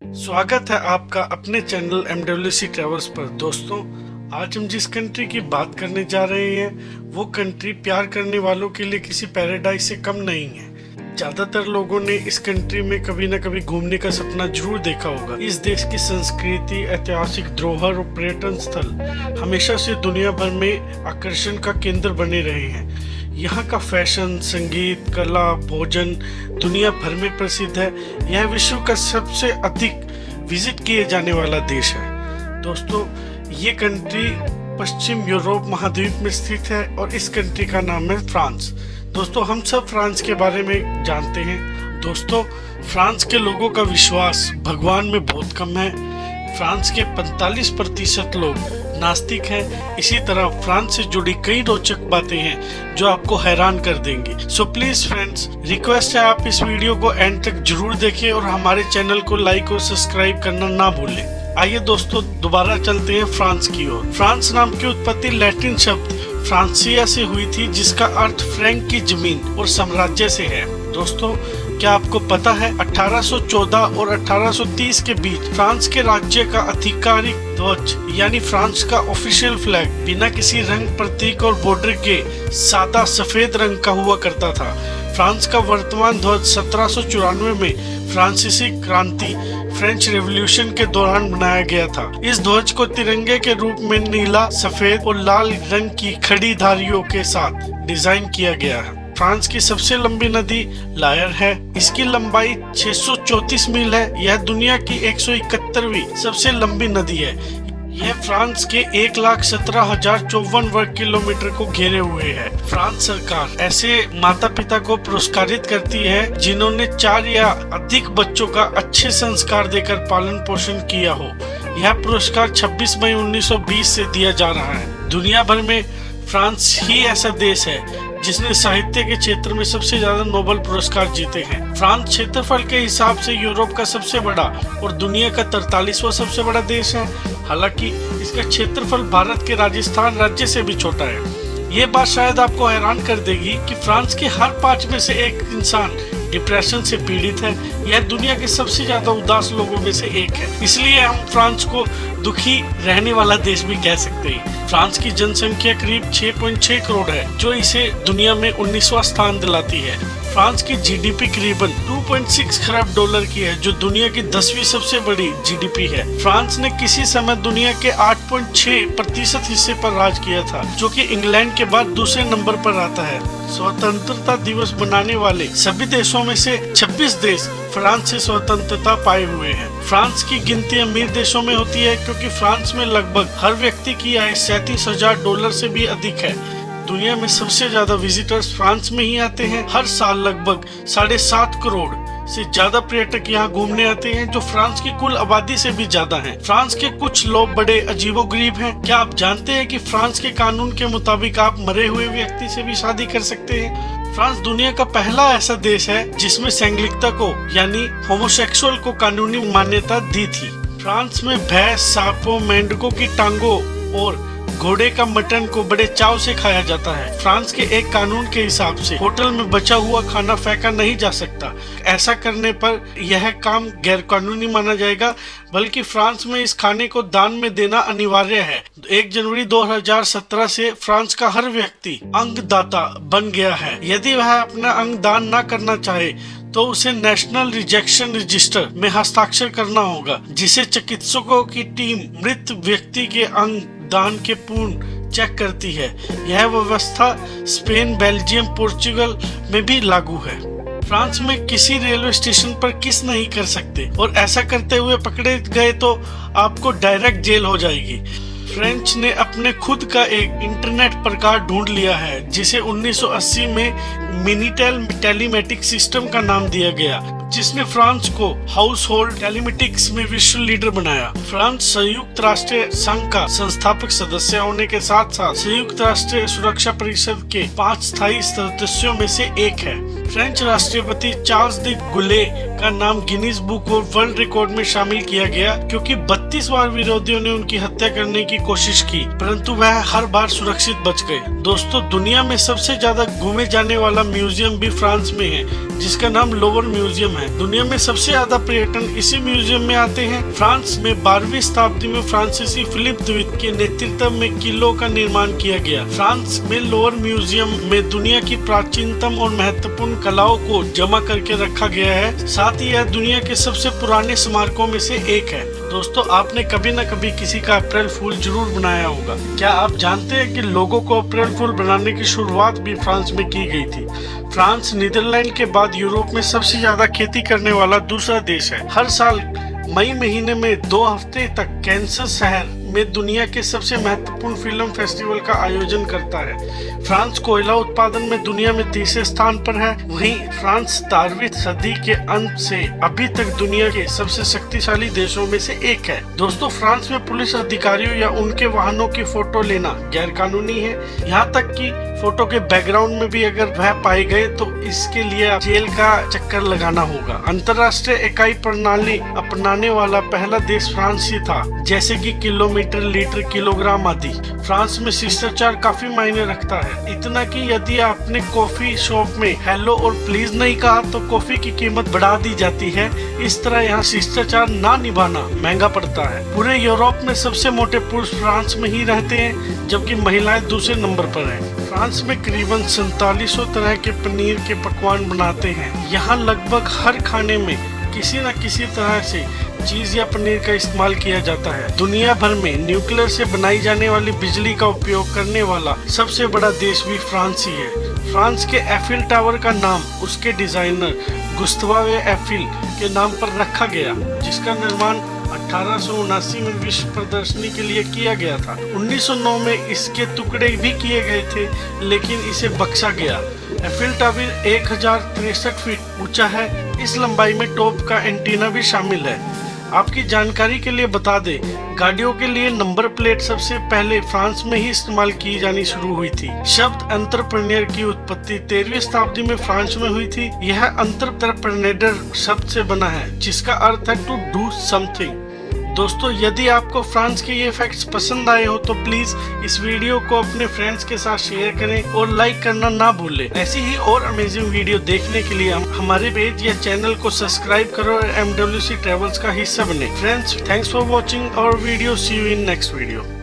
स्वागत है आपका अपने चैनल MWC ट्रेवल्स पर। दोस्तों, आज हम जिस कंट्री की बात करने जा रहे हैं वो कंट्री प्यार करने वालों के लिए किसी पैराडाइज से कम नहीं है। ज्यादातर लोगों ने इस कंट्री में कभी न कभी घूमने का सपना जरूर देखा होगा। इस देश की संस्कृति, ऐतिहासिक धरोहर और पर्यटन स्थल हमेशा से दुनिया भर में आकर्षण का केंद्र बने रहे हैं। यहाँ का फैशन, संगीत, कला, भोजन दुनिया भर में प्रसिद्ध है। यह विश्व का सबसे अधिक विजिट किए जाने वाला देश है। दोस्तों, ये कंट्री पश्चिम यूरोप महाद्वीप में स्थित है और इस कंट्री का नाम है फ्रांस। दोस्तों, हम सब फ्रांस के बारे में जानते हैं। दोस्तों, फ्रांस के लोगों का विश्वास भगवान में बहुत कम है। फ्रांस के 45% लोग नास्तिक हैं। इसी तरह फ्रांस से जुड़ी कई रोचक बातें हैं जो आपको हैरान कर देंगी। सो प्लीज फ्रेंड्स, रिक्वेस्ट है आप इस वीडियो को एंड तक जरूर देखें और हमारे चैनल को लाइक और सब्सक्राइब करना ना भूलें। आइए दोस्तों, दोबारा चलते हैं फ्रांस की ओर। फ्रांस नाम की उत्पत्ति लैटिन शब्द फ्रांसिया से हुई थी, जिसका अर्थ फ्रैंक की जमीन और साम्राज्य से है। दोस्तों, क्या आपको पता है 1814 और 1830 के बीच फ्रांस के राज्य का आधिकारिक ध्वज यानी फ्रांस का ऑफिशियल फ्लैग बिना किसी रंग, प्रतीक और बॉर्डर के सादा सफेद रंग का हुआ करता था। फ्रांस का वर्तमान ध्वज 1794 में फ्रांसीसी क्रांति फ्रेंच रेवोल्यूशन के दौरान बनाया गया था। इस ध्वज को तिरंगे के रूप में नीला, सफेद और लाल रंग की खड़ी धारियों के साथ डिजाइन किया गया है। फ्रांस की सबसे लंबी नदी लायर है। इसकी लंबाई 634 मील है। यह दुनिया की 171वीं सबसे लंबी नदी है। यह फ्रांस के 1,17,054 वर्ग किलोमीटर को घेरे हुए है। फ्रांस सरकार ऐसे माता पिता को पुरस्कारित करती है जिन्होंने 4 या अधिक बच्चों का अच्छे संस्कार देकर पालन पोषण किया हो। यह पुरस्कार 26 मई 1920 से दिया जा रहा है। दुनिया भर में फ्रांस ही ऐसा देश है जिसने साहित्य के क्षेत्र में सबसे ज्यादा नोबेल पुरस्कार जीते हैं। फ्रांस क्षेत्रफल के हिसाब से यूरोप का सबसे बड़ा और दुनिया का 43वां सबसे बड़ा देश है। हालांकि इसका क्षेत्रफल भारत के राजस्थान राज्य से भी छोटा है। ये बात शायद आपको हैरान कर देगी कि फ्रांस के हर 5 में से एक इंसान डिप्रेशन से पीड़ित है। यह दुनिया के सबसे ज्यादा उदास लोगों में से एक है। इसलिए हम फ्रांस को दुखी रहने वाला देश भी कह सकते हैं। फ्रांस की जनसंख्या करीब 6.6 करोड़ है, जो इसे दुनिया में 19वां स्थान दिलाती है। फ्रांस की जीडीपी करीबन 2.6 खरब डॉलर की है, जो दुनिया की 10वीं सबसे बड़ी जीडीपी है। फ्रांस ने किसी समय दुनिया के 8.6% हिस्से पर राज किया था, जो कि इंग्लैंड के बाद दूसरे नंबर पर आता है। स्वतंत्रता दिवस मनाने वाले सभी देशों में से 26 देश फ्रांस से स्वतंत्रता पाए हुए हैं। फ्रांस की गिनती अमीर देशों में होती है क्योंकि फ्रांस में लगभग हर व्यक्ति की आय 37,000 डॉलर से भी अधिक है। दुनिया में सबसे ज्यादा विजिटर्स फ्रांस में ही आते हैं। हर साल लगभग 7.5 करोड़ से ज्यादा पर्यटक यहाँ घूमने आते हैं, जो फ्रांस की कुल आबादी से भी ज्यादा हैं। फ्रांस के कुछ लोग बड़े अजीबोगरीब हैं। क्या आप जानते हैं कि फ्रांस के कानून के मुताबिक आप मरे हुए व्यक्ति से भी शादी कर सकते हैं? फ्रांस दुनिया का पहला ऐसा देश है जिसमें सैंगलिकता को यानी होमोसेक्सुअल को कानूनी मान्यता दी थी। फ्रांस में भैंस, सांपों, मेंढकों की टांगों और घोड़े का मटन को बड़े चाव से खाया जाता है। फ्रांस के एक कानून के हिसाब से होटल में बचा हुआ खाना फेंका नहीं जा सकता। ऐसा करने पर यह काम गैर कानूनी माना जाएगा, बल्कि फ्रांस में इस खाने को दान में देना अनिवार्य है। 1 जनवरी 2017 से फ्रांस का हर व्यक्ति अंगदाता बन गया है। यदि वह अपना अंग दान न करना चाहे तो उसे नेशनल रिजेक्शन रजिस्टर में हस्ताक्षर करना होगा, जिसे चिकित्सकों की टीम मृत व्यक्ति के अंग दान के पूर्ण चेक करती है। यह व्यवस्था स्पेन, बेल्जियम, पोर्चुगल में भी लागू है। फ्रांस में किसी रेलवे स्टेशन पर किस नहीं कर सकते और ऐसा करते हुए पकड़े गए तो आपको डायरेक्ट जेल हो जाएगी। फ्रेंच ने अपने खुद का एक इंटरनेट प्रकार ढूंढ लिया है, जिसे 1980 में मिनीटेल टेलीमेटिक्स सिस्टम का नाम दिया गया, जिसने फ्रांस को हाउस होल्ड टेलीमेटिक्स में विश्व लीडर बनाया। फ्रांस संयुक्त राष्ट्र संघ का संस्थापक सदस्य होने के साथ साथ संयुक्त राष्ट्र सुरक्षा परिषद के 5 स्थायी सदस्यों में से एक है। फ्रेंच राष्ट्रपति चार्ल्स डी गोले का नाम Guinness book of world record में शामिल किया गया, क्योंकि 32 बार विरोधियों ने उनकी हत्या करने की कोशिश की, परंतु वह हर बार सुरक्षित बच गए। दोस्तों, दुनिया में सबसे ज्यादा घूमे जाने वाला म्यूजियम भी फ्रांस में है, जिसका नाम लोवर म्यूजियम है। दुनिया में सबसे ज्यादा पर्यटन इसी म्यूजियम में आते हैं। फ्रांस में 12वीं शताब्दी में फ्रांसीसी फिलिप द्वितीय के नेतृत्व में किलों का निर्माण किया गया। फ्रांस में लोअर म्यूजियम में दुनिया की प्राचीनतम और महत्वपूर्ण कलाओं को जमा करके रखा गया है। साथ ही यह दुनिया के सबसे पुराने स्मारकों में से एक है। दोस्तों, आपने कभी न कभी किसी का अप्रैल फूल जरूर बनाया होगा। क्या आप जानते हैं कि लोगों को अप्रैल फूल बनाने की शुरुआत भी फ्रांस में की गई थी। फ्रांस नीदरलैंड के बाद यूरोप में सबसे ज्यादा खेती करने वाला दूसरा देश है। हर साल मई महीने में 2 हफ्ते तक कैंसर शहर में दुनिया के सबसे महत्वपूर्ण फिल्म फेस्टिवल का आयोजन करता है। फ्रांस कोयला उत्पादन में दुनिया में 30वें स्थान पर है। वहीं फ्रांस 18वीं सदी के अंत से अभी तक दुनिया के सबसे शक्तिशाली देशों में से एक है। दोस्तों, फ्रांस में पुलिस अधिकारियों या उनके वाहनों की फोटो लेना गैर कानूनी है। यहाँ तक कि फोटो के बैकग्राउंड में भी अगर वह पाए गए तो इसके लिए जेल का चक्कर लगाना होगा। अंतर्राष्ट्रीय इकाई प्रणाली अपनाने वाला पहला देश फ्रांस ही था, जैसे कि किलोमीटर, लीटर, किलोग्राम आदि। फ्रांस में शिष्टाचार काफी मायने रखता है, इतना कि यदि आपने कॉफी शॉप में हेलो और प्लीज नहीं कहा तो कॉफी की कीमत बढ़ा दी जाती है। इस तरह यहाँ शिष्टाचार ना निभाना महंगा पड़ता है। पूरे यूरोप में सबसे मोटे पुरुष फ्रांस में ही रहते हैं, जबकि महिलाएं दूसरे नंबर पर हैं। फ्रांस में करीबन 4700 तरह के पनीर के पकवान बनाते हैं। यहाँ लगभग हर खाने में किसी न किसी तरह से चीज या पनीर का इस्तेमाल किया जाता है। दुनिया भर में न्यूक्लियर से बनाई जाने वाली बिजली का उपयोग करने वाला सबसे बड़ा देश भी फ्रांस ही है। फ्रांस के एफिल टावर का नाम उसके डिजाइनर गुस्ताव एफिल के नाम पर रखा गया, जिसका निर्माण 1879 में विश्व प्रदर्शनी के लिए किया गया था। 1909 में इसके टुकड़े भी किए गए थे, लेकिन इसे बख्शा गया। एफिल टावर 1063 फीट ऊंचा है। इस लंबाई में टॉप का एंटीना भी शामिल है। आपकी जानकारी के लिए बता दें, गाड़ियों के लिए नंबर प्लेट सबसे पहले फ्रांस में ही इस्तेमाल की जानी शुरू हुई थी। शब्द एंटरप्रेन्योर की उत्पत्ति 13वीं शताब्दी में फ्रांस में हुई थी। यह एंटरप्रेन्योर शब्द से बना है, जिसका अर्थ है टू डू समथिंग। दोस्तों, यदि आपको फ्रांस के ये फैक्ट्स पसंद आए हो तो प्लीज इस वीडियो को अपने फ्रेंड्स के साथ शेयर करें और लाइक करना ना भूलें। ऐसी ही और अमेजिंग वीडियो देखने के लिए हमारे पेज या चैनल को सब्सक्राइब करो और MWC ट्रेवल्स का हिस्सा बने। Friends, thanks for watching our video. See you in next video.